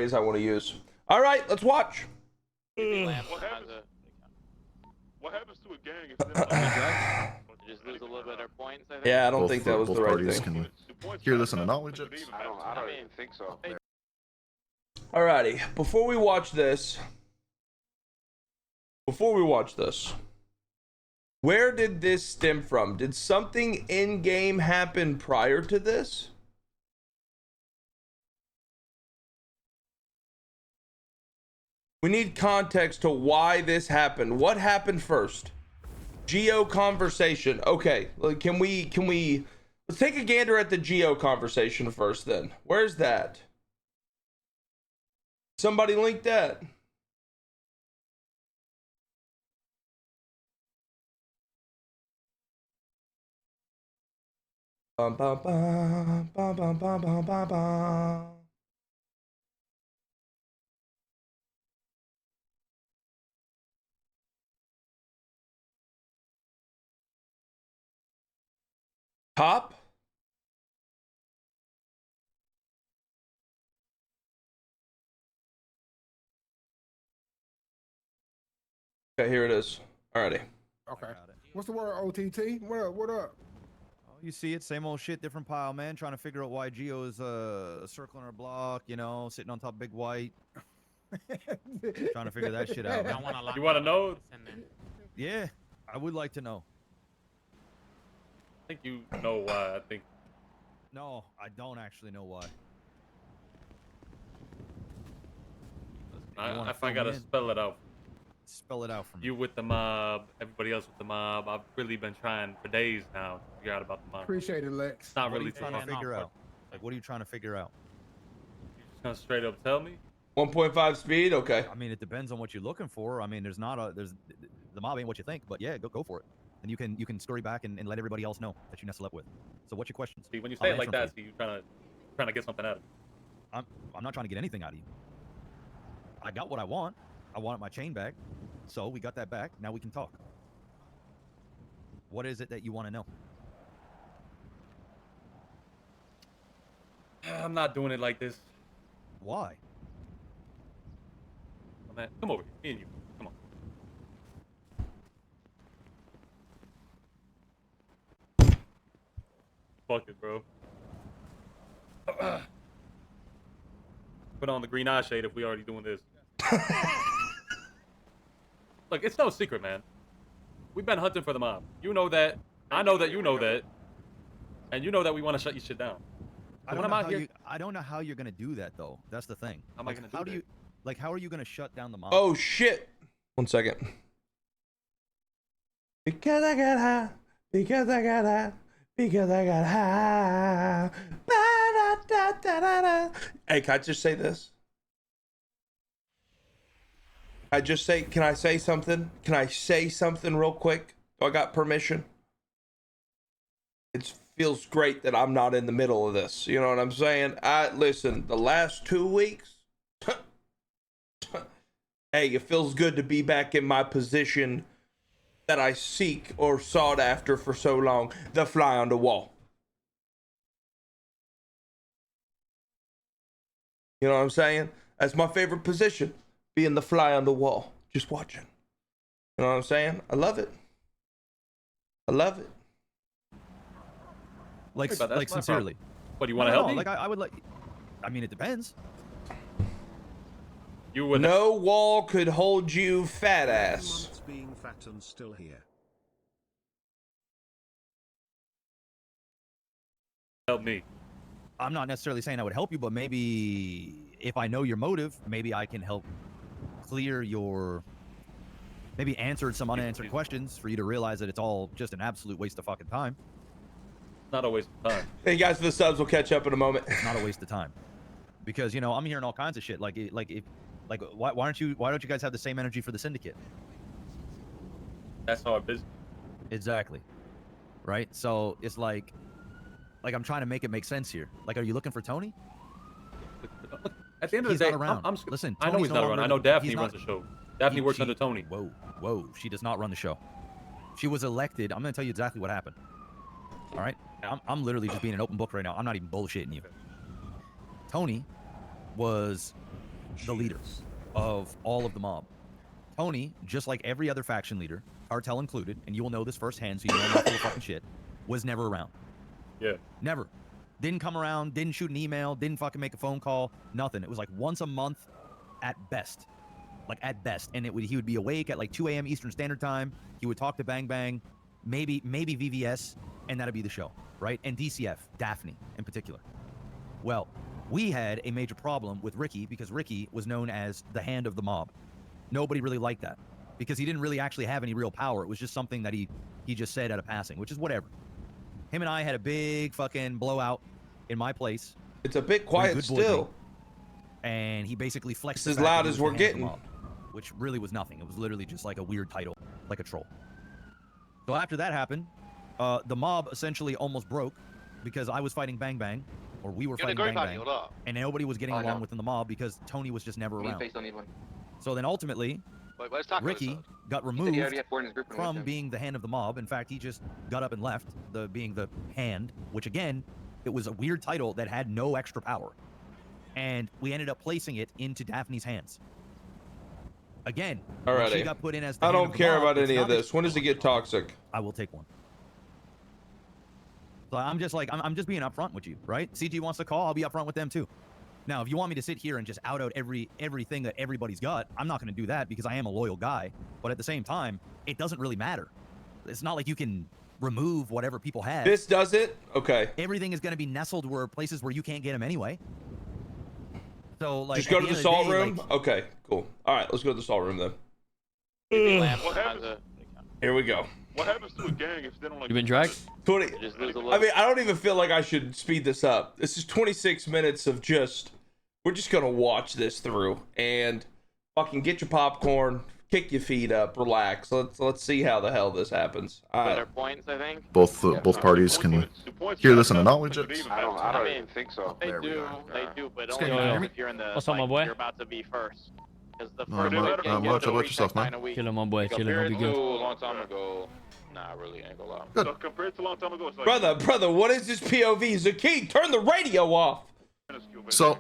phrase I want to use. All right, let's watch. What happens to a gang if they just lose a little bit of their points, I think? Yeah, I don't think that was the right thing. Can hear this and acknowledge it. I don't even think so. Alrighty, before we watch this, where did this stem from? Did something in-game happen prior to this? We need context to why this happened. What happened first? Geo conversation. Okay, can we let's take a gander at the Geo conversation first then. Where's that? Somebody link that. Bum, bum, bum, bum, bum, bum, bum, bum, bum. Top. Okay, here it is. Alrighty. Okay. What's the word, OTT? What up? What up? Oh, you see it, same old shit, different pile, man. Trying to figure out why Geo is circling our block, you know, sitting on top of Big White. Trying to figure that shit out. You want to know? Yeah, I would like to know. I think you know why. I think. No, I don't actually know why. If I gotta spell it out. Spell it out for me. You with the mob, everybody else with the mob. I've really been trying for days now to figure out about the mob. Appreciate it, Lex. It's not What are really you trying to figure out? Like, what are you trying to figure out? You just gonna straight up tell me? 1.5 speed. Okay. I mean, it depends on what you're looking for. I mean, there's the mob ain't what you think, but yeah, go for it. And you can scurry back and let everybody else know that you nestle up with. So what's your questions? See, when you say it like that, see, you trying to get something out of it. I'm not trying to get anything out of you. I got what I want. I wanted my chain back. So we got that back. Now we can talk. What is it that you want to know? I'm not doing it like this. Why? Oh, man, come over here. Me and you. Come on. Fuck it, bro. Put on the green eye shade if we already doing this. Look, it's no secret, man. We've been hunting for the mob. You know that. I know that you know that. And you know that we want to shut your shit down. I don't know how you're gonna do that though. That's the thing. How am I gonna do that? How are you gonna shut down the mob? Oh shit. 1 second. Because I got high. Because I got high. Because I got high. Ba-da-da-da-da-da. Hey, can I just say this? Can I say something? Can I say something real quick? Do I got permission? It feels great that I'm not in the middle of this. You know what I'm saying? Listen, the last 2 weeks, hey, it feels good to be back in my position that I seek or sought after for so long. The fly on the wall. You know what I'm saying? That's my favorite position. Being the fly on the wall. Just watching. You know what I'm saying? I love it. I love it. Like sincerely. What, do you want to help me? Like I would like. I mean, it depends. You would. No wall could hold you, fat ass. Being fat and still here. Help me. I'm not necessarily saying I would help you, but maybe if I know your motive, maybe I can help clear your, maybe answer some unanswered questions for you to realize that it's all just an absolute waste of fucking time. Not a waste of time. Hey guys, the subs will catch up in a moment. It's not a waste of time, because you know I'm hearing all kinds of shit. Why don't you guys have the same energy for the syndicate? That's our business. Exactly. Right. So it's like I'm trying to make it make sense here. Like, are you looking for Tony? At the end of the day, not around. Listen, Tony's I know he's no not around. longer- I know Daphne he's runs not- the show. Daphne works under Tony. Whoa. She does not run the show. She was elected. I'm going to tell you exactly what happened. All right? I'm literally just being an open book right now. I'm not even bullshitting you. Tony was the leaders of all of the mob. Tony, just like every other faction leader, Cartel included, and you will know this firsthand, so you know I'm not full of fucking shit, was never around. Yeah. Never. Didn't come around, didn't shoot an email, didn't fucking make a phone call, nothing. It was like once a month at best. Like at best. And he would be awake at like 2 a.m. Eastern Standard Time. He would talk to Bang Bang, maybe VVS, and that'd be the show, right? And DCF, Daphne in particular. Well, we had a major problem with Ricky because Ricky was known as the hand of the mob. Nobody really liked that because he didn't really actually have any real power. It was just something that he just said at a passing, which is whatever. Him and I had a big fucking blowout in my place. It's a bit quiet still. And he basically flexed. It's as loud as we're getting. Mob, which really was nothing. It was literally just like a weird title, like a troll. So after that happened, the mob essentially almost broke because I was fighting Bang Bang, or we were fighting Bang Bang, and nobody was getting along within the mob because Tony was just never around. So then ultimately, Ricky got removed from being the hand of the mob. In fact, he just got up and left, being the hand, which again, it was a weird title that had no extra power. And we ended up placing it into Daphne's hands. Again, when she got put in as the I hand don't of the care mob, about it's any of not this. When does it get toxic? I will take one. So I'm just like, I'm just being upfront with you, right? CG wants to call, I'll be upfront with them too. Now, if you want me to sit here and just out everything that everybody's got, I'm not going to do that because I am a loyal guy. But at the same time, it doesn't really matter. It's not like you can remove whatever people have. This does it? Okay. Everything is going to be nestled where places where you can't get them anyway. So like, just go to the salt room? Like, okay, cool. All right, let's go to the salt room then. Here we go. What happens to a gang if they don't like? You been dragged? 20. I mean, I don't even feel like I should speed this up. This is 26 minutes of just. We're just gonna watch this through and fucking get your popcorn, kick your feet up, relax. Let's see how the hell this happens. Better points, I think. Both parties can hear this and acknowledge it. I don't even think so. They do, but only if you're in the. What's up, my boy? You're about to be first. Because the No, first not much. How about yourself, man? Chillin', my boy. Chillin', hope you good. A long time ago. Nah, really ain't gonna lie. Good. So compared to a long time ago, it's like Brother, what is this POV? Zaceed, turn the radio off. So,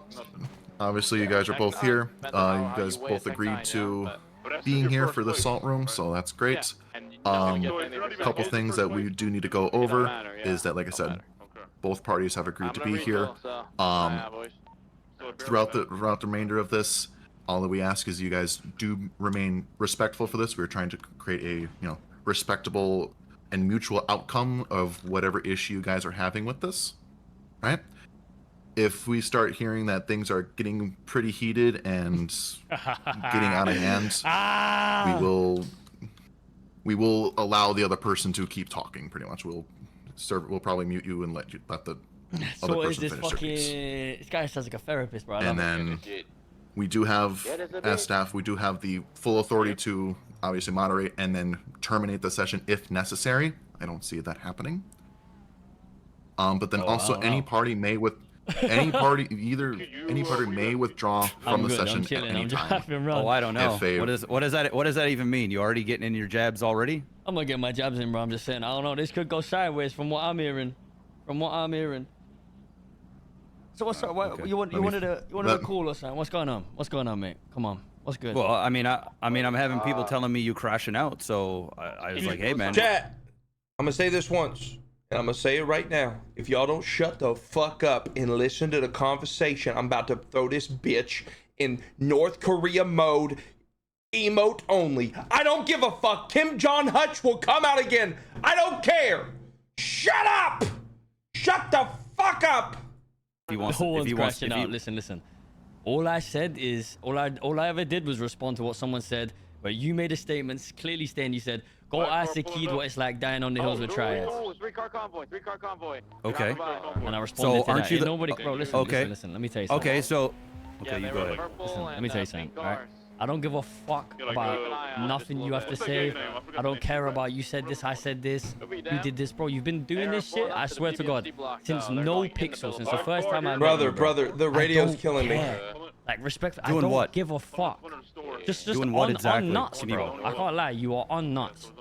obviously, you guys are both here. You guys both agreed to being here for the salt room, so that's great. A couple things that we do need to go over is that, like I said, both parties have agreed to be here. Throughout the remainder of this, all that we ask is you guys do remain respectful for this. We're trying to create a respectable and mutual outcome of whatever issue you guys are having with this, right? If we start hearing that things are getting pretty heated and getting out of hand, we will allow the other person to keep talking. Pretty much, we'll probably mute you and let the other person finish their piece. This guy sounds like a therapist, bro. And then we do have, as staff, we do have the full authority to obviously moderate and then terminate the session if necessary. I don't see that happening. But then any party may any party may withdraw from the session at any time. Oh, I don't know. What does that even mean? You already getting in your jabs already? I'm gonna get my jabs in, bro. I'm just saying. I don't know. This could go sideways from what I'm hearing. So what's up? Okay. You wanted a call or something? What's going on, mate? Come on. What's good? Well, I'm having people telling me you crashing out, so I was like, hey, man. Chat, I'm gonna say this once, and I'm gonna say it right now. If y'all don't shut the fuck up and listen to the conversation, I'm about to throw this bitch in North Korea mode, emote only. I don't give a fuck. Kim Jong Hutch will come out again. I don't care. Shut up. Shut the fuck up. Listen. All I said is, all I ever did was respond to what someone said, but you made a statement clearly stating, you said, go ask the kid what it's like dying on the hills with triads. Three-car convoy. Okay. And I responded to aren't that. you the... Nobody, bro, listen, let me tell you something. Okay, so... Okay, you go ahead. Listen, let me tell you something, all right? I don't give a fuck about nothing you have to say. I don't care about you said this, I said this, you did this, bro. You've been doing this shit, I swear to God, since NoPixel, since the first time I met you, brother, the radio's killing me. Like, respect, I Doing don't what? give a fuck. Just Doing what exactly? on nuts, bro. I can't lie, you are on nuts.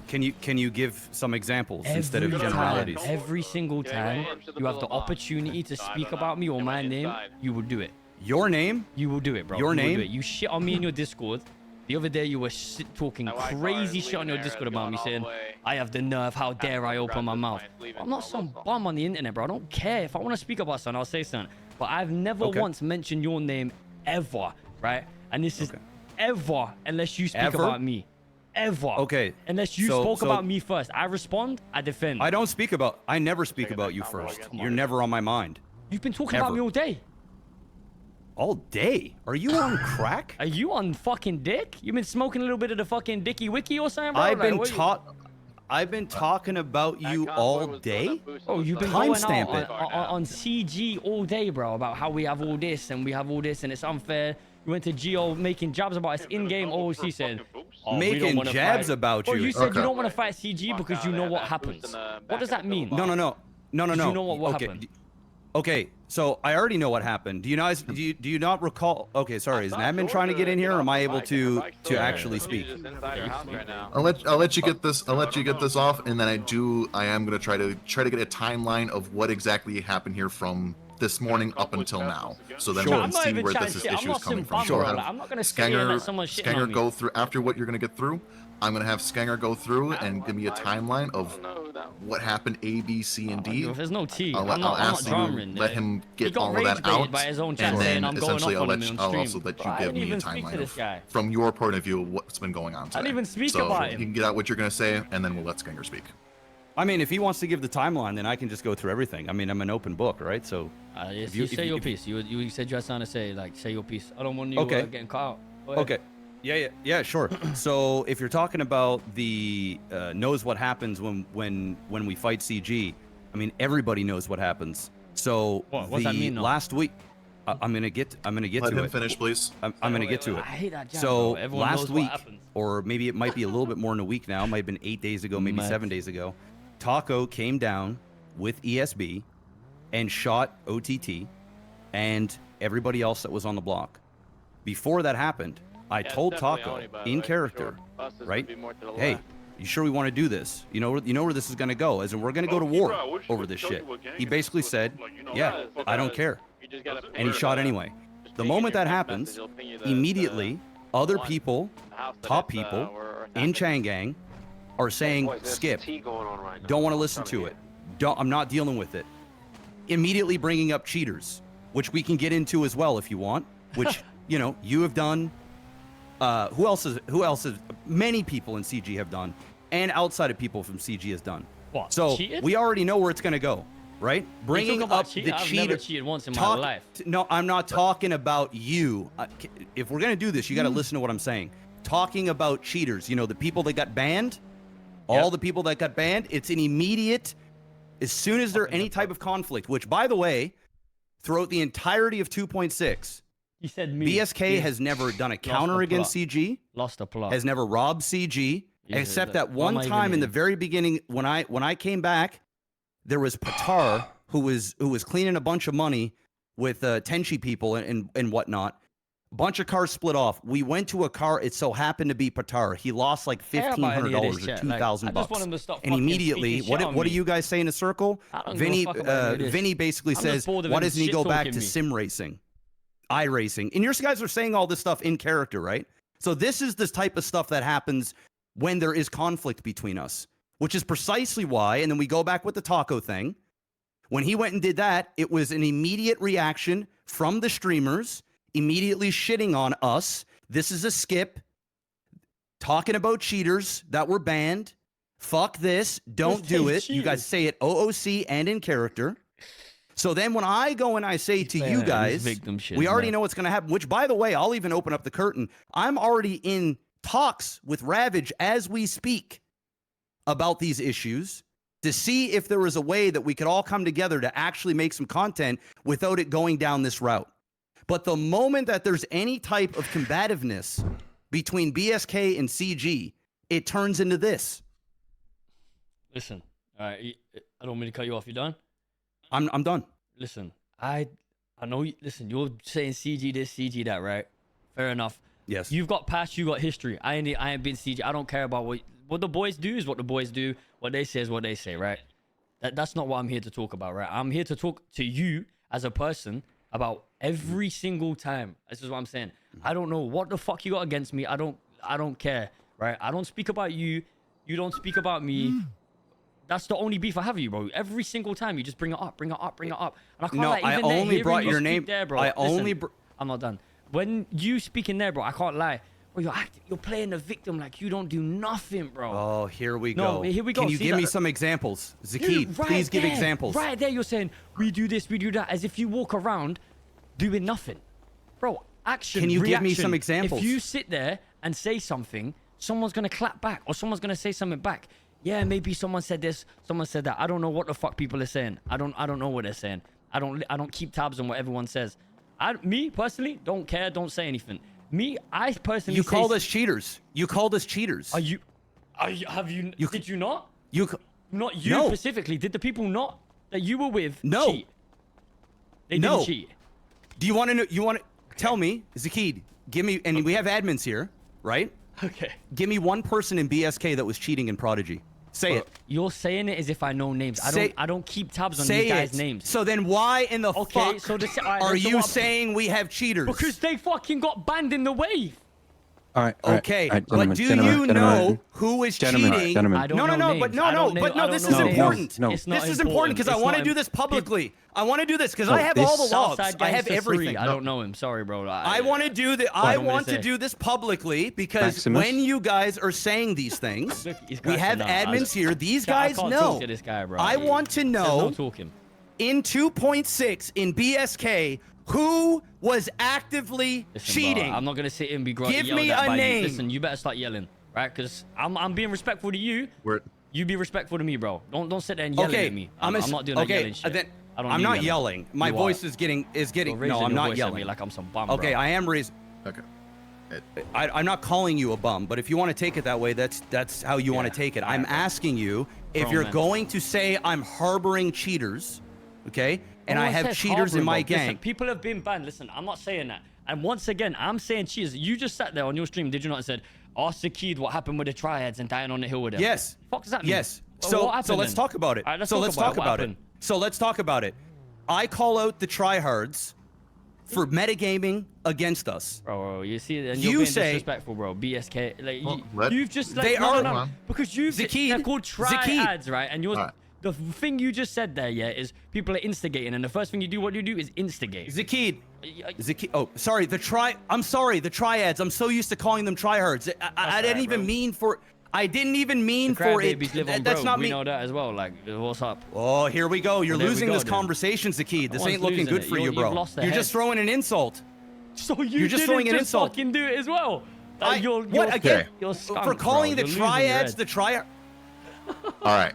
Can you give some examples instead of generalities? Every single time you have the opportunity to speak about me or my name, you will do it. Your name? You will do it, bro. Your You will name? do it. You shit on me in your Discord. The other day you were talking crazy shit on your Discord about me, saying I have the nerve. How dare I open my mouth? I'm not some bum on the internet, bro. I don't care. If I want to speak about something, I'll say something. But I've never once mentioned your name ever, right? And this is ever, unless you speak about me. Ever. Okay. Unless you spoke about me first. I respond, I defend. I never speak about you first. You're never on my mind. You've been talking about me all day. All day? Are you on crack? Are you on fucking dick? You've been smoking a little bit of the fucking dicky wicky or something, bro? I've been talking about you all day. Oh, you've been going on CG all day, bro, about how we have all this and we have all this and it's unfair. You went to Geo making jabs about us in-game. OOC said, making jabs about you. Well, you said you don't want to fight CG because you know what happens. What does that mean? No. You know what happened. Okay, so I already know what happened. Do you not recall? Okay, sorry. Is an admin trying to get in here, or am I able to actually speak? I'll let you get this. I'll let you get this off, and then I am gonna try to get a timeline of what exactly happened here from this morning up until now. So then we can see where this issue is coming from. Sure. I'm not gonna Skanger go through after what you're gonna get through. I'm gonna have Skanger go through and give me a timeline of what happened A, B, C, and D. There's no T. I'll ask you, let him get all of that out, and then essentially I'll also let you give me a timeline of, from your point of view, what's been going on today. I didn't even speak so about him. You can get out what you're gonna say, and then we'll let Skanger speak. I mean, if he wants to give the timeline, then I can just go through everything. I mean, I'm an open book, right? So you say your piece. You said you had something to say, like say your piece. I don't want you getting caught out. Okay. Yeah, sure. So if you're talking about the knows what happens when we fight CG, I mean everybody knows what happens. So what's that mean, though? Last week, I'm gonna get to it. Let him finish, please. I'm gonna get to it. I hate that job, so bro. Everyone last knows week, what happens. or maybe it might be a little bit more than a week now. It might have been 8 days ago, maybe 7 days ago. Taco came down with ESB and shot OTT and everybody else that was on the block. Before that happened, I told Taco in character, right? Hey, you sure we want to do this? You know where this is going to go, as in we're going to go to war over this shit. He basically said, yeah, I don't care. And he shot anyway. The moment that happens, immediately other people, top people in Chang Gang are saying, skip, don't want to listen to it. I'm not dealing with it. Immediately bringing up cheaters, which we can get into as well if you want, which, you have done. Who else is many people in CG have done, and outside of people from CG has done. What? So cheated? We already know where it's going to go, right? Bringing up the cheater. I've never cheated once in my life. No, I'm not talking about you. If we're going to do this, you got to listen to what I'm saying. Talking about cheaters, the people that got banned, all the people that got banned, it's an immediate, as soon as there's any type of conflict, which by the way, throughout the entirety of 2.6, you said me. BSK has never done a counter against CG. Lost a plot. Has never robbed CG, except that one time in the very beginning when I came back, there was Patar who was cleaning a bunch of money with Tenchi people and whatnot. Bunch of cars split off. We went to a car. It so happened to be Patar. He lost like $1,500 or $2,000. And immediately, what do you guys say in a circle? Vinny basically says, why doesn't he go back to sim racing? iRacing. And your guys are saying all this stuff in character, right? So this is this type of stuff that happens when there is conflict between us, which is precisely why, and then we go back with the taco thing. When he went and did that, it was an immediate reaction from the streamers, immediately shitting on us. This is a skip. Talking about cheaters that were banned. Fuck this. Don't do it. You guys say it OOC and in character. So then when I go and I say to you guys, we already know what's going to happen, which, by the way, I'll even open up the curtain. I'm already in talks with Ravage as we speak about these issues to see if there was a way that we could all come together to actually make some content without it going down this route. But the moment that there's any type of combativeness between BSK and CG, it turns into this. Listen, all right, I don't mean to cut you off. You done? I'm done. Listen, I know. Listen, you're saying CG this, CG that, right? Fair enough. Yes. You've got past, you got history. I ain't been CG. I don't care about what the boys do is what the boys do. What they say is what they say, right? That's not what I'm here to talk about, right? I'm here to talk to you as a person about every single time. This is what I'm saying. I don't know what the fuck you got against me. I don't care, right? I don't speak about you. You don't speak about me. That's the only beef I have with you, bro. Every single time you just bring it up, bring it up, bring it up. And I can't No, lie, I even there, only hearing brought you your speak name. there, bro. I Listen, only. I'm not done. When you speak in there, bro, I can't lie. Bro, you're playing the victim like you don't do nothing, bro. Oh, here we No, go. here we go. Can you See give me that- some examples, Dude, Zaceed? right Please give there, examples. Right there, you're saying we do this, we do that, as if you walk around doing nothing, bro. Action. Can you give me reaction. some examples? If you sit there and say something, someone's gonna clap back, or someone's gonna say something back. Yeah, maybe someone said this, someone said that. I don't know what the fuck people are saying. I don't know what they're saying. I don't keep tabs on what everyone says. Me personally don't care. Don't say anything. Me, I personally. You called us cheaters. You called us cheaters. Are you? Have you? Did you not? Not you No. specifically. Did the people not that you were with No. cheat? They didn't cheat. Do you want to know? You want to tell me, Zaceed? Give me, and we have admins here, right? Okay. Give me one person in BSK that was cheating in Prodigy. Say it. You're saying it as if I know names. I don't keep tabs on Say these guys' it. names. So then why in the Okay, fuck so this, all right, are so you what- saying we have cheaters? Because they fucking got banned in the wave. All right. Okay, but gentlemen, do gentlemen, you gentlemen. know who is Gentlemen, cheating? gentlemen. I don't No, know no, names. but I no, don't know- but I no, don't this know is names. important. No. It's not This is important because I It's want to not do this publicly. I want to do this because No, I have this- all the logs. Southside I have Gangster 3. everything. I don't know him. Sorry, bro. I want to do the. I want to do this publicly because Maximus? when you guys are saying these things, Look, he's we have crashing out. admins here. These I guys can't know. talk to this guy, bro. I want to There's know no talking. in 2.6 in BSK who was actively Listen, cheating. bro, I'm not gonna sit here and be Give yelled me at a by name. You. Listen, you better start yelling, right? Because I'm being respectful to you. You be respectful to me, bro. Don't sit there and yell at me. I'm not doing that yelling shit. Then, I don't I'm need not yelling. yelling. My You voice are. is getting. You're No, raising I'm your not voice at yelling. me like I'm some bum, Okay, bro. I am raising. Okay. I'm not calling you a bum, but if you want to take it that way, that's how you want to take it. I'm asking you if Grown you're men. going to say I'm harboring cheaters, okay, and No I one have says cheaters in harboring, my bro. gang. Listen, people have been banned. Listen, I'm not saying that. And once again, I'm saying cheaters. You just sat there on your stream, did you not, and said, ask Zaceed what happened with the triads and dying on the hill with them. Yes. Fuck does that mean? Yes. Well, So what happened so let's then? talk about it. All right, So let's talk What about it. happened? So let's talk about it. I call out the tryhards for metagaming against us. Bro, you see, and You you're being say- disrespectful, bro. BSK, like let- you've just like They no, are- no, no, because you've Zaceed, they're called Zaceed. triads, right? And yours, Alright. the thing you just said there, yeah, is people are instigating, and the first thing you do, what you do, is instigate. Zaceed. Oh, sorry. I'm sorry. The triads. I'm so used to calling them tryhards. I didn't alright, even bro. mean for. I didn't even mean The for it. crybabies live on That's broke. not we me. know that as well. Like, what's up? Oh, here we go. You're Well, there we losing go this then. conversation, Zaceed. This No ain't one's looking losing good it. for you, You've bro. lost the You're head. just throwing an insult. So You're just didn't throwing an just insult. fucking do it as well. Like, What again? You're skunk, for calling bro. the You're losing your triads head. the triad. All right.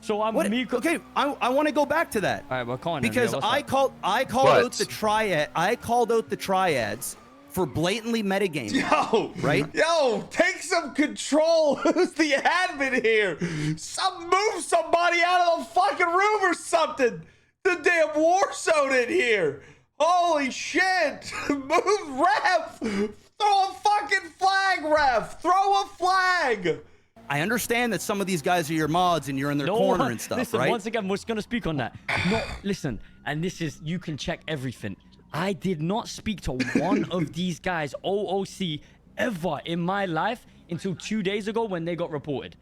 So I'm What? me. Okay, I want to go back to that All right, well, come on. then, because yeah, what's I up? called What? out the triad. I called out the triads for blatantly metagaming. Yo, Right? Yo, take some control. Who's the admin here? Move somebody out of the fucking room or something. The damn war zone in here. Holy shit. Move, ref. Throw a fucking flag, ref. Throw a flag. I understand that some of these guys are your mods and you're in their corner and stuff, listen, right? once again, we're just going to speak on that. No, listen, and this is, you can check everything. I did not speak to one of these guys, OOC, ever in my life until 2 days ago when they got reported.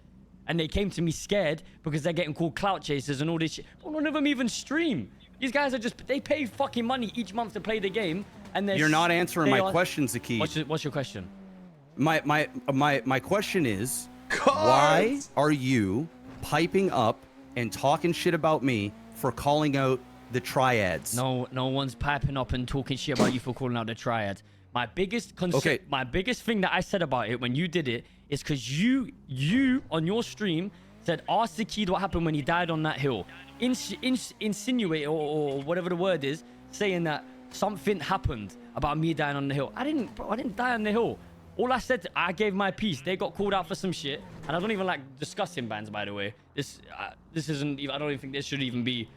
And they came to me scared because they're getting called clout chasers and all this shit. Well, none of them even stream. These guys are just, they pay fucking money each month to play the game. And You're not answering my question, Zaceed. What's your question? My question is, why are you piping up and talking shit about me for calling out the triads? No one's piping up and talking shit about you for calling out the triads. My biggest my biggest thing that I said about it when you did it is because you on your stream said, ask the kid what happened when he died on that hill. Insinuate or whatever the word is, saying that something happened about me dying on the hill. I didn't die on the hill. All I said, I gave my piece. They got called out for some shit, and I don't even like discussing bans. By the way, this isn't. I don't even think this should even be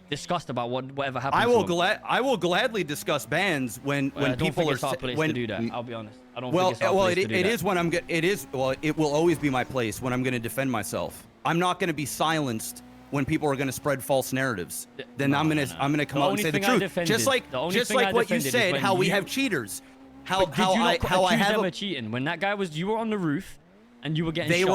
discussed about whatever happened. I will gladly discuss bans when people are it's our place to do that. I'll be honest. I don't. Well, think it's our place to do it that. is when I'm. It is. Well, it will always be my place when I'm going to defend myself. I'm not going to be silenced when people are going to spread false narratives. Then I'm gonna come out and say the only truth. thing I Just like what you said, how we have cheaters. How I have them cheating when that guy was you were on the roof and you were getting they shot.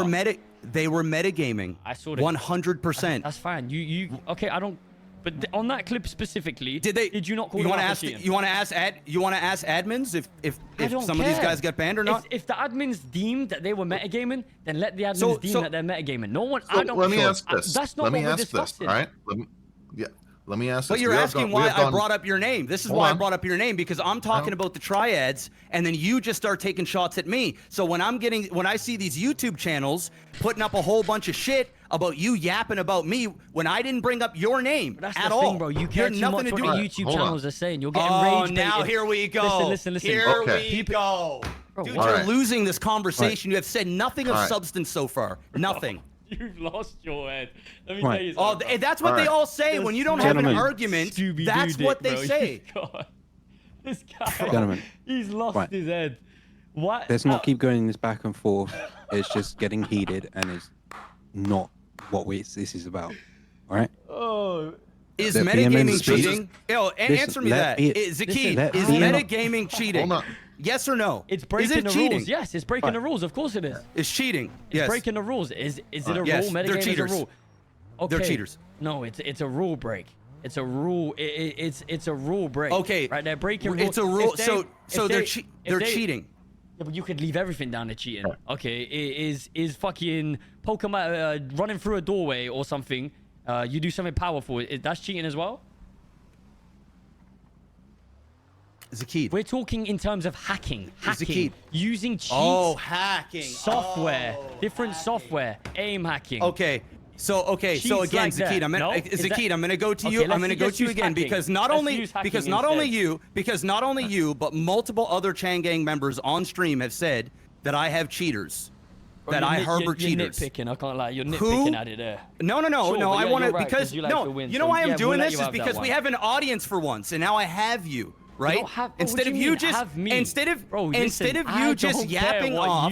They were metagaming. I saw it. 100%. That's fine. You okay? I don't. But on that clip specifically, did you not call you them want to out ask for cheating? you want to ask admins if some of these guys got banned or not? If the admins deemed that they were metagaming, then let the admins deem that they're metagaming. No one. So let me ask this. That's not what we're discussing. All right. Let me ask this. But you're asking why I brought up your name. This is why I brought up your name, because I'm talking about the triads, and then you just start taking shots at me. So when I see these YouTube channels putting up a whole bunch of shit about you yapping about me when I didn't bring up your name at all. Thing, bro. You care too much what the YouTube channels are saying. You're getting rage baited. Now here we go. Listen. Here we go. Bro, dude, you're losing this conversation. You have said nothing of substance so far. Nothing. You've lost your head. Let me tell you something. Oh, that's what they all say when you don't have an argument. That's what they say. This guy, he's lost his head. What? Let's not keep going this back and forth. It's just getting heated, and it's not what this is about. All right? Oh. Is metagaming cheating? Answer me that. Zaceed, is metagaming cheating? Hold on. Yes or no? It's breaking the rules. Yes, it's breaking the rules. Of course it is. It's cheating. It's breaking the rules. Is it a rule? Yes, Metagaming they're cheaters. is a rule. Okay. They're cheaters. No, it's a rule break. It's a rule. It's a rule break. Okay. Right? They're breaking rules. It's a rule. So they're cheating. Yeah, but you could leave everything down to cheating. Okay. Is fucking Pokemon running through a doorway or something? You do something powerful. That's cheating as well. Zaceed. We're talking in terms of hacking. Using cheats. Oh, hacking. Software. Different software. Aim hacking. Okay. So again, Zaceed, I'm gonna go to you. I'm gonna go to you again because not only you, but multiple other Chang Gang members on stream have said that I have cheaters. That I harbor cheaters. You're nitpicking. I can't lie. You're nitpicking at it there. No. Sure, I want to because you like to win, you know why I'm doing we'll this is because we have an audience for once, and now I have you. Right? Instead of you just yapping off,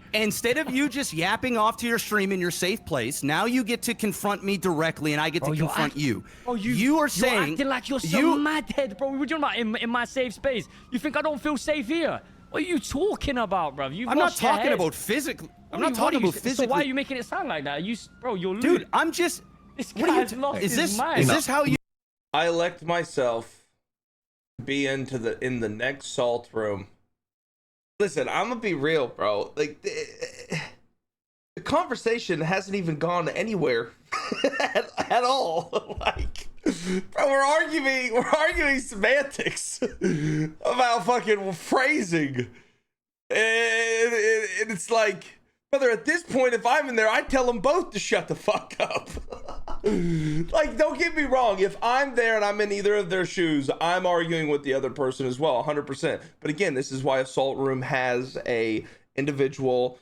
instead of you just yapping off to your stream in your safe place, now you get to confront me directly, and I get to confront you. Bro, you are saying you're acting like you're so mad head, bro. We're talking about in my safe space. You think I don't feel safe here? What are you talking about, bro? I'm not talking about physically. I'm not talking about physically. So why are you making it sound like that? You're losing. Dude, I'm just. This guy's lost his mind. Is this how you? I elect myself be in the next salt room. Listen, I'm gonna be real, bro. Like the conversation hasn't even gone anywhere at all. Like, bro, we're arguing semantics about fucking phrasing, and it's like, brother, at this point, if I'm in there, I tell them both to shut the fuck up. Like, don't get me wrong. If I'm there and I'm in either of their shoes, I'm arguing with the other person as well, 100%. But again, this is why Assault Room has a individual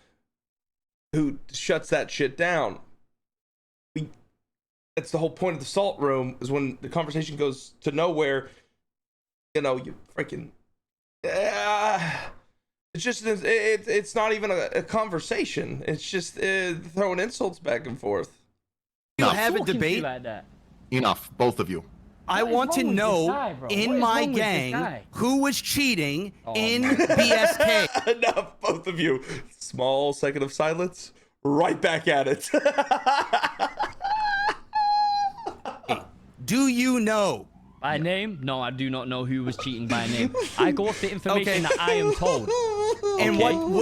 who shuts that shit down. That's the whole point of the Assault Room, is when the conversation goes to nowhere, you know, you freaking... it's just, it's not even a conversation. It's just throwing insults back and forth. You have a debate. Like that. Enough, both of you. I want to know in my gang who was cheating in BSK. Enough, both of you. Small second of silence. Right back at it. Do you know? By name? No, I do not know who was cheating by name. I go off the information that I am told. And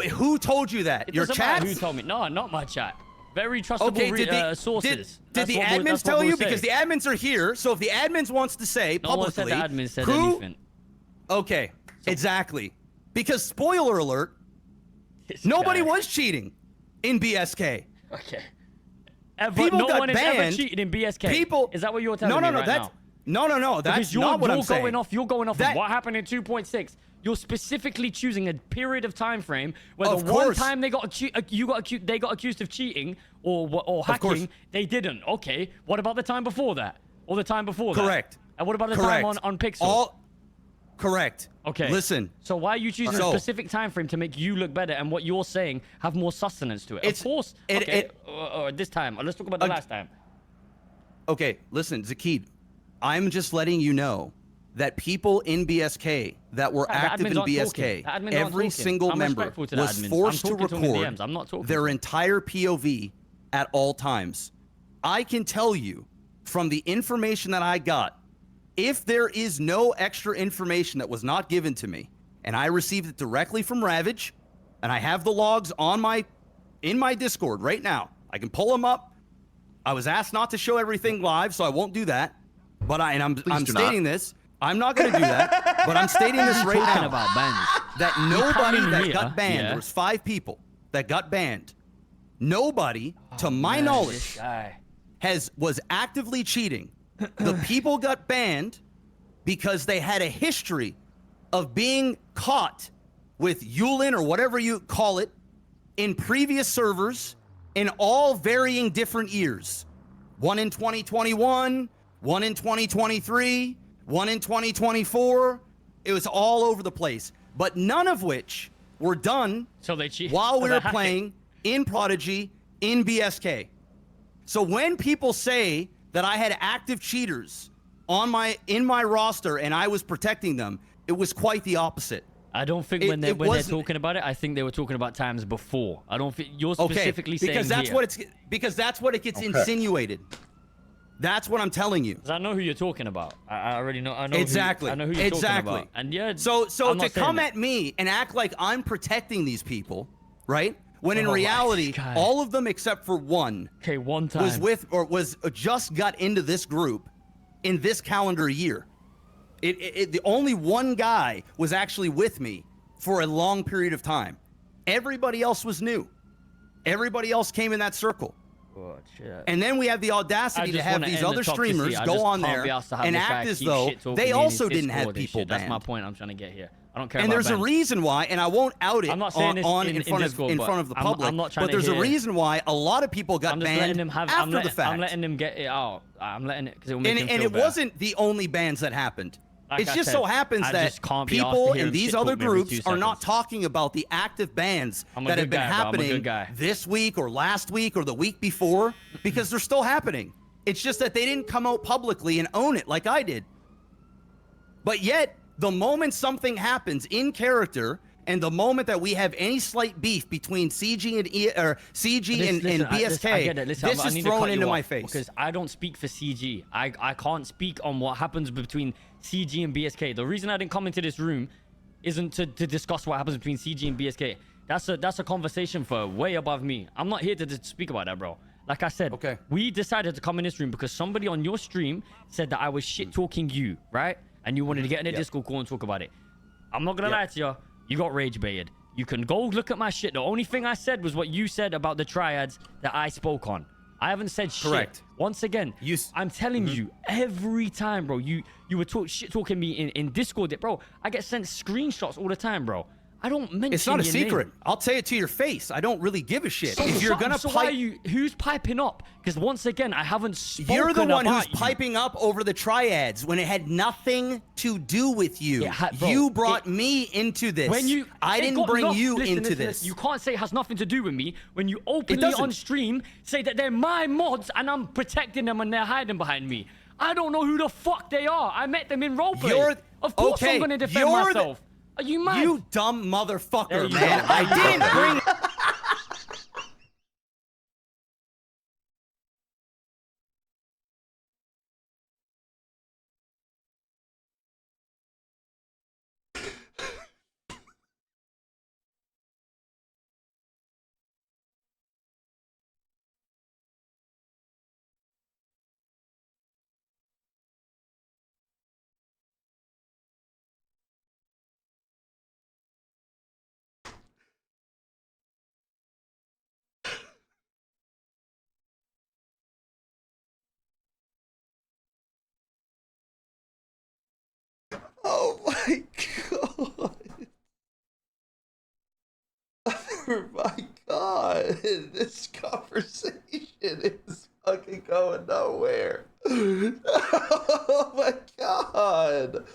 who told you that? Your chat? Who told me? No, not my chat. Very trustable sources. Did the admins tell you? Because the admins are here. So if the admins wants to say publicly, no one said the admins said anything. Okay, exactly. Because spoiler alert, nobody was cheating in BSK. Okay. No one has ever cheated in BSK. Is that what you're telling me right now? No. That's not what I'm saying. You're going off of what happened in 2.6. You're specifically choosing a period of time frame where the one time they got accused of cheating or hacking, they didn't. Okay, what about the time before that? Or the time before that? Correct. And what about the time on Pixel? Correct. Okay. Listen. So why are you choosing a specific time frame to make you look better and what you're saying have more sustenance to it? Of course. This time. Let's talk about the last time. Okay, listen, Zaceed, I'm just letting you know that people in BSK that were active in BSK, every single member was forced to record their entire POV at all times. I can tell you from the information that I got, if there is no extra information that was not given to me, and I received it directly from Ravage, and I have the logs on in my Discord right now. I can pull them up. I was asked not to show everything live, so I won't do that. But I'm stating this. I'm not going to do that, but I'm stating this right now. About bans. That nobody that got banned, there was 5 people that got banned. Nobody, to my knowledge, was actively cheating. The people got banned because they had a history of being caught with Yulin or whatever you call it in previous servers in all varying different years. One in 2021, one in 2023, one in 2024. It was all over the place, but none of which were done while we were playing in Prodigy in BSK. So when people say that I had active cheaters in my roster and I was protecting them, it was quite the opposite. I don't think when they're talking about it, I think they were talking about times before. I don't think you're specifically saying because that's what it gets insinuated. That's what I'm telling you. I know who you're talking about. I already know. I know exactly. I know who you're talking about. And yeah. So to come at me and act like I'm protecting these people, right? When in reality, all of them except for one, one time was just got into this group in this calendar year. The only one guy was actually with me for a long period of time. Everybody else was new. Everybody else came in that circle. Oh, shit. And then we have the audacity to have these other streamers go on there and act as though they also didn't have people banned. That's my point I'm trying to get here. I don't care and about there's a reason why, and I won't out it I'm not saying in front of the public, but there's a reason why a lot of people got banned after the fact. I'm letting them get it out. I'm letting it because it will make them feel and it better. wasn't the only bans that happened. Like it just so happens that people in these other groups are not talking about the active bans that have been happening this week or last week or the week before, because they're still happening. It's just that they didn't come out publicly and own it like I did. But yet, the moment something happens in character, and the moment that we have any slight beef between CG and BSK, this is thrown into my face. Because I don't speak for CG. I can't speak on what happens between CG and BSK. The reason I didn't come into this room isn't to discuss what happens between CG and BSK. That's a conversation for way above me. I'm not here to speak about that, bro. Like I said, we decided to come in this room because somebody on your stream said that I was shit talking you, right? And you wanted to get in a Discord call and talk about it. I'm not gonna lie to you. You got rage baited. You can go look at my shit. The only thing I said was what you said about the triads that I spoke on. I haven't said shit. Once again, I'm telling you, every time, bro, you were shit talking me in Discord. Bro, I get sent screenshots all the time, bro. I don't mention It's not a secret. Name. I'll say it to your face. I don't really give a shit. So, if you're gonna why are you? Who's piping up? Because once again, I haven't spoken. You're the one who's piping up over the triads when it had nothing to do with you. Yeah, bro, you brought me into this. I didn't bring you into this. You can't say it has nothing to do with me when you openly on stream say that they're my mods and I'm protecting them and they're hiding behind me. I don't know who the fuck they are. I met them in roleplay. Of course I'm gonna defend myself. Are you mad? You dumb motherfucker, man. I didn't bring... Oh my god. Oh my god. This conversation is fucking going nowhere. Oh my god.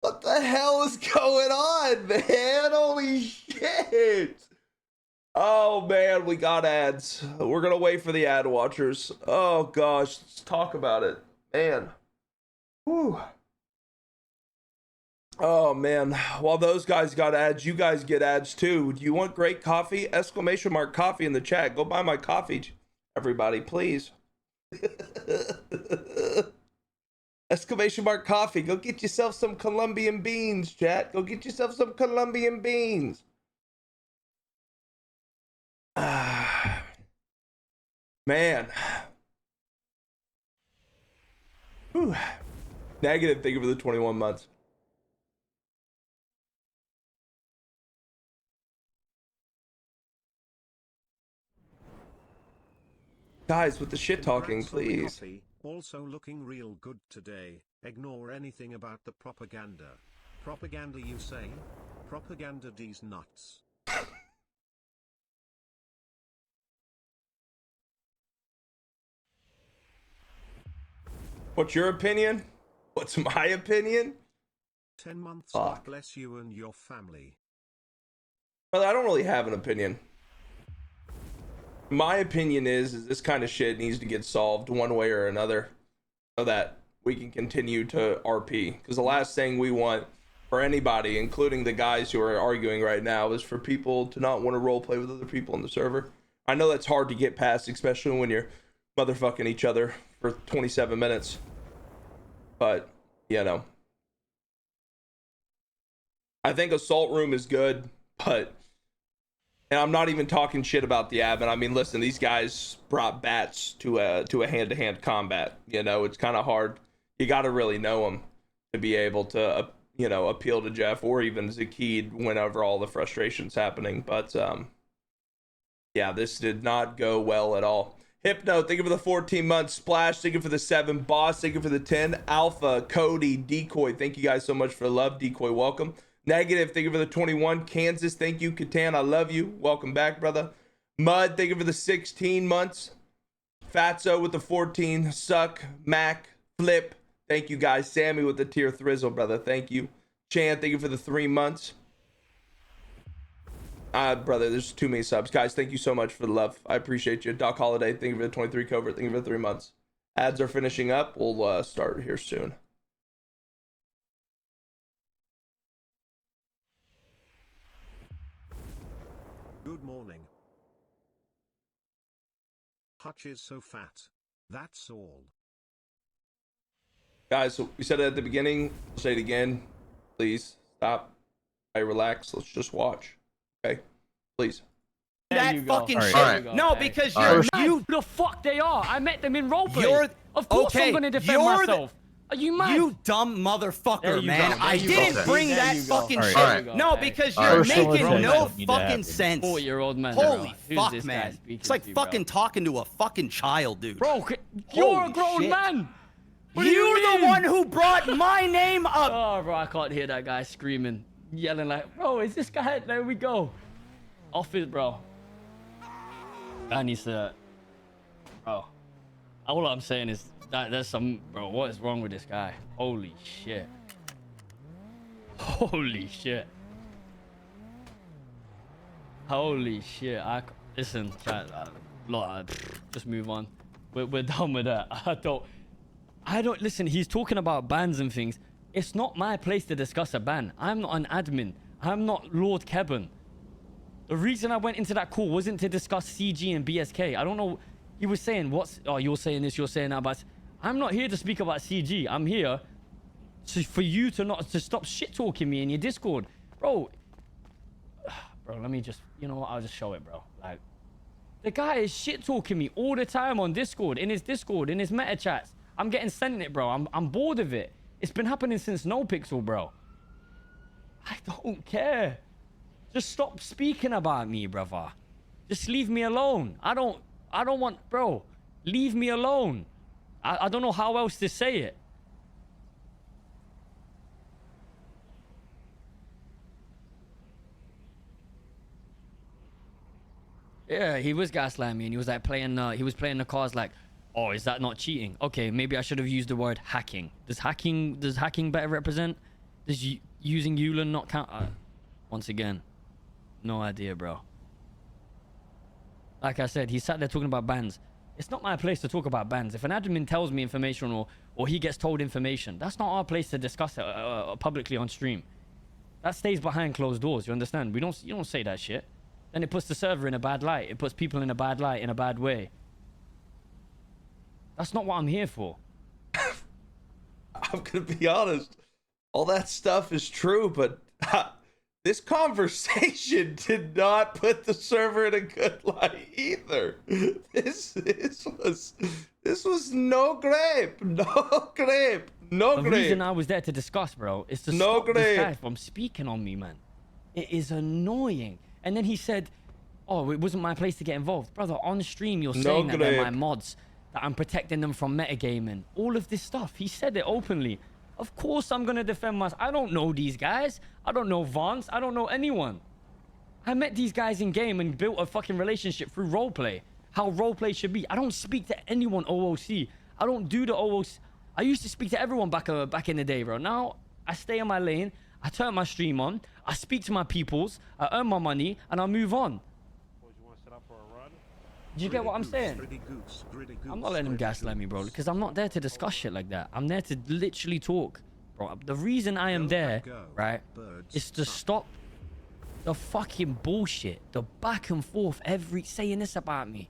What the hell is going on, man? Holy shit. Oh man, we got ads. We're gonna wait for the ad watchers. Oh gosh, let's talk about it, man. Whew. Oh man, while those guys got ads, you guys get ads too. Do you want great coffee? Exclamation mark coffee in the chat. Go buy my coffee, everybody, please. Exclamation mark coffee. Go get yourself some Colombian beans, chat. Go get yourself some Colombian beans. Man. Whew. Negative, thank you for the 21 months. Guys, with the shit talking, please. Also looking real good today. Ignore anything about the propaganda. Propaganda, you say? Propaganda these nuts. What's your opinion? What's my opinion? 10 months. God bless you and your family. Well, I don't really have an opinion. My opinion is this kind of shit needs to get solved one way or another so that we can continue to RP. Because the last thing we want for anybody, including the guys who are arguing right now, is for people to not want to roleplay with other people on the server. I know that's hard to get past, especially when you're motherfucking each other for 27 minutes. But, you know. I think Assault Room is good, but... And I'm not even talking shit about the admin. I mean, listen, these guys brought bats to a hand-to-hand combat. You know, it's kind of hard. You got to really know them to be able to, you know, appeal to Jeff or even Zaceed whenever all the frustration's happening. But, yeah, this did not go well at all. Hypno, thank you for the 14 months. Splash, thank you for the 7. Boss, thank you for the 10. Alpha, Cody, Decoy, thank you guys so much for the love. Decoy, welcome. Negative, thank you for the 21. Kansas, thank you. Catan, I love you. Welcome back, brother. Mud, thank you for the 16 months. Fatso with the 14. Suck, Mac, Flip, thank you guys. Sammy with the tier thrizzle, brother, thank you. Chan, thank you for the 3 months. Brother, there's too many subs. Guys, thank you so much for the love. I appreciate you. Doc Holiday, thank you for the 23 covert. Thank you for the 3 months. Ads are finishing up. We'll start here soon. Good morning. Hutch is so fat. That's all. Guys, so we said it at the beginning. We'll say it again. Please stop. Hey, relax. Let's just watch. Okay? Please. That fucking shit. Right. No, because you're you. The fuck they are. I met them in roleplay. Of course I'm gonna defend myself. Are you mad? You dumb motherfucker, man. I didn't bring that fucking shit. Right. No, because you're making no fucking sense. 4-year-old man. Holy fuck, man. It's like fucking talking to a fucking child, dude. Bro, you're a grown man. You're the one who brought my name up. Oh, bro, I can't hear that guy screaming, yelling like, bro, is this guy? There we go. Off it, bro. I need to, bro. All I'm saying is that there's some, bro, what is wrong with this guy? Holy shit. Holy shit. Holy shit. Listen, chat, just move on. We're done with that. I don't, listen, he's talking about bans and things. It's not my place to discuss a ban. I'm not an admin. I'm not Lord Kebun. The reason I went into that call wasn't to discuss CG and BSK. I don't know. He was saying, you're saying this, you're saying that, but I'm not here to speak about CG. I'm here for you to stop shit talking me in your Discord. Bro, let me just, you know what? I'll just show it, bro. Like, the guy is shit talking me all the time on Discord, in his Discord, in his meta chats. I'm getting sent it, bro. I'm bored of it. It's been happening since NoPixel, bro. I don't care. Just stop speaking about me, brother. Just leave me alone. I don't want, bro. Leave me alone. I don't know how else to say it. Yeah, he was gaslighting me, and he was like playing the cards like, oh, is that not cheating? Okay, maybe I should have used the word hacking. Does hacking better represent? Does using Eulen not count? Once again, no idea, bro. Like I said, he sat there talking about bans. It's not my place to talk about bans. If an admin tells me information or he gets told information, that's not our place to discuss it publicly on stream. That stays behind closed doors. You understand? You don't say that shit. Then it puts the server in a bad light. It puts people in a bad light, in a bad way. That's not what I'm here for. I'm gonna be honest. All that stuff is true, but this conversation did not put the server in a good light either. This was no grape, no grape, no grape. The reason I was there to discuss, bro, is to stop this guy from speaking on me, man. It is annoying. And then he said, "Oh, it wasn't my place to get involved, brother." On stream, you're saying that they're my mods, that I'm protecting them from metagaming, all of this stuff. He said it openly. Of course I'm gonna defend myself. I don't know these guys. I don't know Vance. I don't know anyone. I met these guys in game and built a fucking relationship through roleplay. How roleplay should be. I don't speak to anyone OOC. I don't do the OOC. I used to speak to everyone back in the day, bro. Now I stay in my lane. I turn my stream on. I speak to my peoples. I earn my money and I move on. Do you get what I'm saying? I'm not letting him gaslight me, bro, because I'm not there to discuss shit like that. I'm there to literally talk, bro. The reason I am there, right, is to stop the fucking bullshit, the back and forth, saying this about me,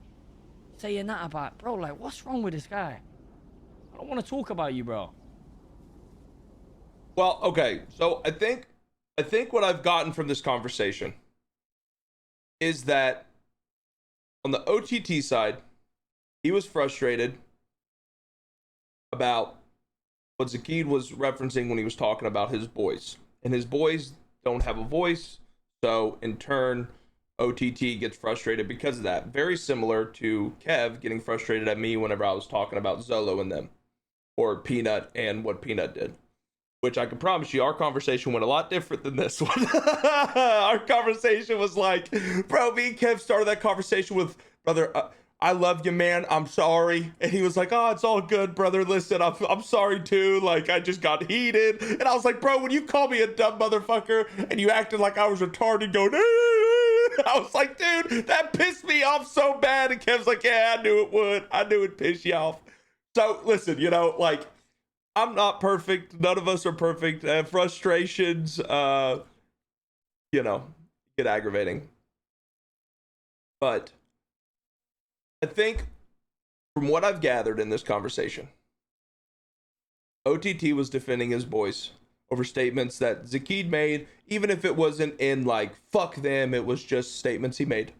saying that about, bro. Like, what's wrong with this guy? I don't want to talk about you, bro. Well, okay, so I think what I've gotten from this conversation is that on the OTT side, he was frustrated about what Zaceed was referencing when he was talking about his boys. And his boys don't have a voice, so in turn, OTT gets frustrated because of that. Very similar to Kev getting frustrated at me whenever I was talking about Zolo and them, or Peanut and what Peanut did. Which I can promise you, our conversation went a lot different than this one. Our conversation was like, bro, me and Kev started that conversation with, brother, I love you, man. I'm sorry. And he was like, oh, it's all good, brother. Listen, I'm sorry too. Like, I just got heated. And I was like, bro, when you call me a dumb motherfucker and you acted like I was retarded going, I was like, dude, that pissed me off so bad. And Kev's like, yeah, I knew it would. I knew it'd piss you off. So listen, you know, like, I'm not perfect. None of us are perfect. Frustrations, you know, get aggravating. But I think from what I've gathered in this conversation, OTT was defending his boys over statements that Zaceed made, even if it wasn't in like, fuck them, it was just statements he made.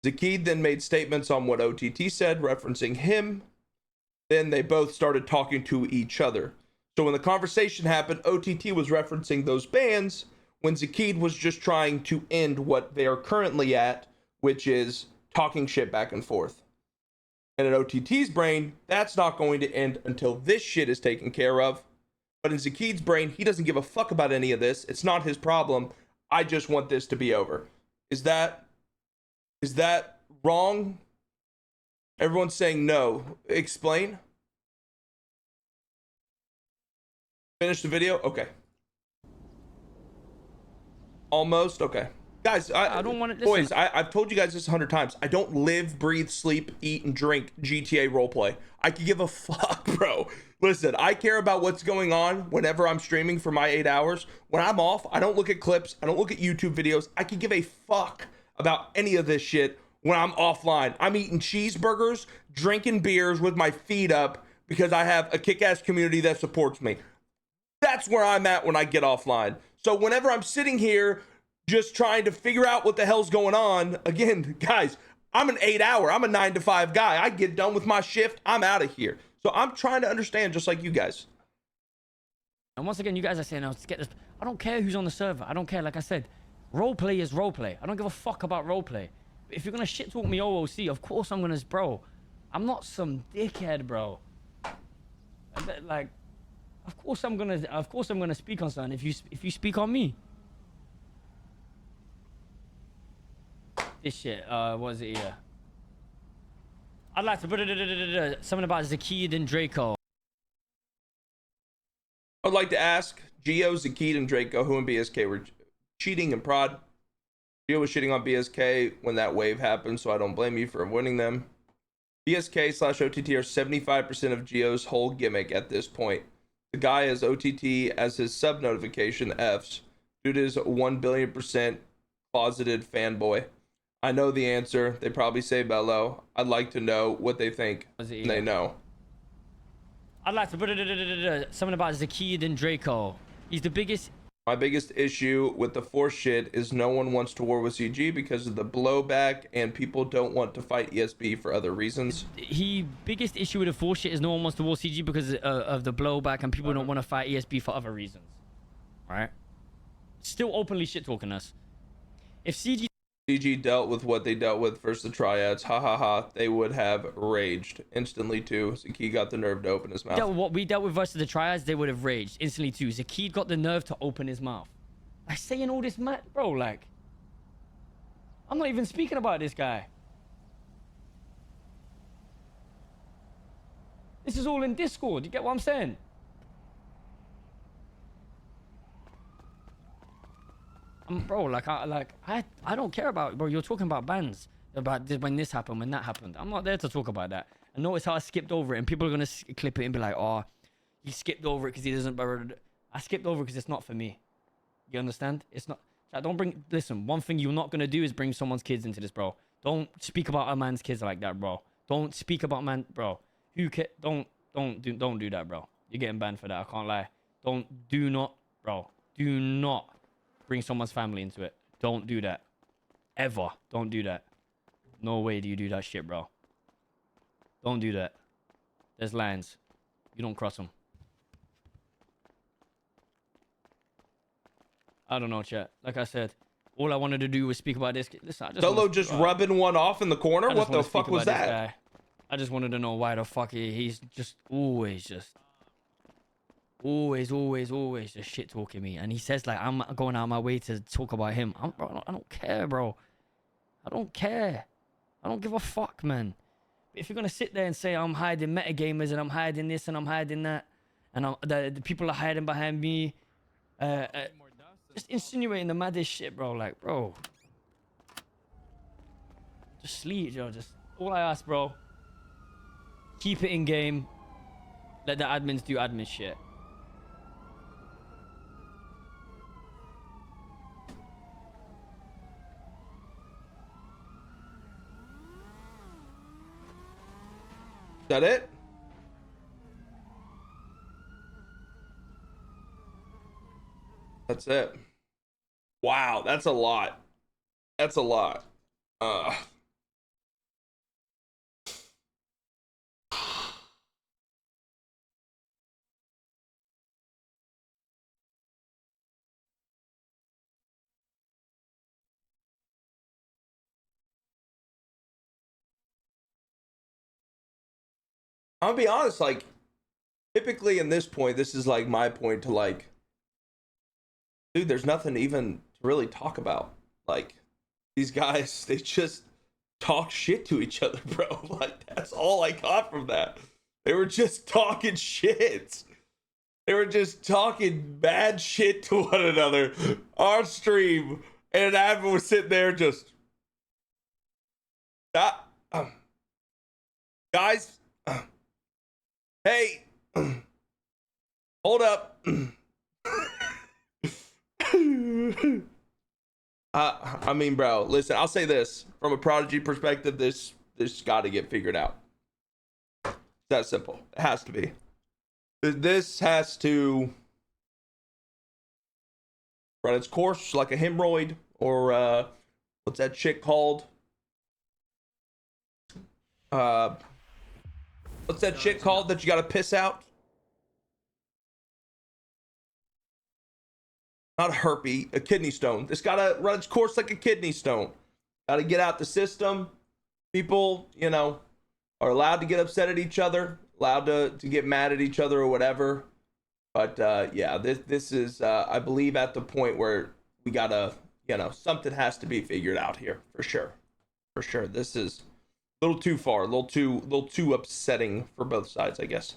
Zaceed then made statements on what OTT said, referencing him. Then they both started talking to each other. So when the conversation happened, OTT was referencing those bans when Zaceed was just trying to end what they are currently at, which is talking shit back and forth. And in OTT's brain, that's not going to end until this shit is taken care of. But in Zaceed's brain, he doesn't give a fuck about any of this. It's not his problem. I just want this to be over. Is that wrong? Everyone's saying no. Explain. Finish the video? Okay. Almost? Okay. Guys, I don't want to listen. Boys, I've told you guys this 100 times. I don't live, breathe, sleep, eat, and drink GTA roleplay. I could give a fuck, bro. Listen, I care about what's going on whenever I'm streaming for my 8 hours. When I'm off, I don't look at clips. I don't look at YouTube videos. I could give a fuck about any of this shit when I'm offline. I'm eating cheeseburgers, drinking beers with my feet up because I have a kick-ass community that supports me. That's where I'm at when I get offline. So whenever I'm sitting here just trying to figure out what the hell's going on, again, guys, I'm an 8-hour, I'm a 9 to 5 guy. I get done with my shift, I'm out of here. So I'm trying to understand just like you guys. And once again, you guys are saying, let's get this. I don't care who's on the server. I don't care. Like I said, roleplay is roleplay. I don't give a fuck about roleplay. If you're gonna shit talk me OOC, of course I'm gonna, bro. I'm not some dickhead, bro. Like, of course I'm gonna speak on something if you speak on me. This shit, what is it here? I'd like to something about Zaceed and Draco. I'd like to ask Geo, Zaceed, and Draco who in BSK were cheating and prod. Geo was shitting on BSK when that wave happened, so I don't blame you for winning them. BSK/OTT are 75% of Geo's whole gimmick at this point. The guy has OTT as his sub notification Fs. Dude is 1 billion% closeted fanboy. I know the answer. They probably say Bello. I'd like to know what they think. They know. I'd like to something about Zaceed and Draco. He's the biggest. My biggest issue with the force shit is no one wants to war with CG because of the blowback and people don't want to fight ESB for other reasons. Biggest issue with the force shit is no one wants to war CG because of the blowback and people don't want to fight ESB for other reasons. Right? Still openly shit talking us. If CG dealt with what they dealt with versus the triads, they would have raged instantly too. Zaceed got the nerve to open his mouth. What we dealt with versus the triads, they would have raged instantly too. Zaceed got the nerve to open his mouth. Like saying all this, bro, like, I'm not even speaking about this guy. This is all in Discord. You get what I'm saying? Bro, I don't care about, bro. You're talking about bans, about when this happened, when that happened. I'm not there to talk about that. And notice how I skipped over it, and people are gonna clip it and be like, "Oh, he skipped over it because he doesn't." I skipped over because it's not for me. You understand? It's not. Don't bring. Listen, one thing you're not gonna do is bring someone's kids into this, bro. Don't speak about a man's kids like that, bro. Don't speak about man, bro. Don't do that, bro. You're getting banned for that. I can't lie. Do not, bring someone's family into it. Don't do that. Ever. Don't do that. No way do you do that shit, bro. Don't do that. There's lines. You don't cross them. I don't know, chat. Like I said, all I wanted to do was speak about this. Listen, I just Solo just rubbing one off in the corner? What the fuck was that? I just wanted to know why the fuck he's just always just just shit talking me. And he says like I'm going out of my way to talk about him. Bro, I don't care, bro. I don't care. I don't give a fuck, man. If you're gonna sit there and say I'm hiding metagamers and I'm hiding this and I'm hiding that, and the people are hiding behind me, just insinuating the maddest shit, bro. Like, bro, just sleep, yo. Just all I ask, bro. Keep it in game. Let the admins do admin shit. Is that it? That's it. Wow, that's a lot. That's a lot. I'll be honest, like, typically in this point, this is like my point to like, dude, there's nothing even to really talk about. Like, these guys, they just talk shit to each other, bro. Like, that's all I got from that. They were just talking shit. They were just talking bad shit to one another on stream. And admin was sitting there just, guys, hey, hold up. I mean, bro, listen, I'll say this from a Prodigy perspective, this got to get figured out. It's that simple. It has to be. This has to run its course like a hemorrhoid, or what's that shit called? What's that shit called that you gotta piss out? Not a herpes, a kidney stone. This gotta run its course like a kidney stone. Gotta get out the system. People, you know, are allowed to get upset at each other, allowed to get mad at each other or whatever. But yeah, this is I believe at the point where we gotta, you know, something has to be figured out here for sure. For sure. This is a little too far, a little too upsetting for both sides, I guess.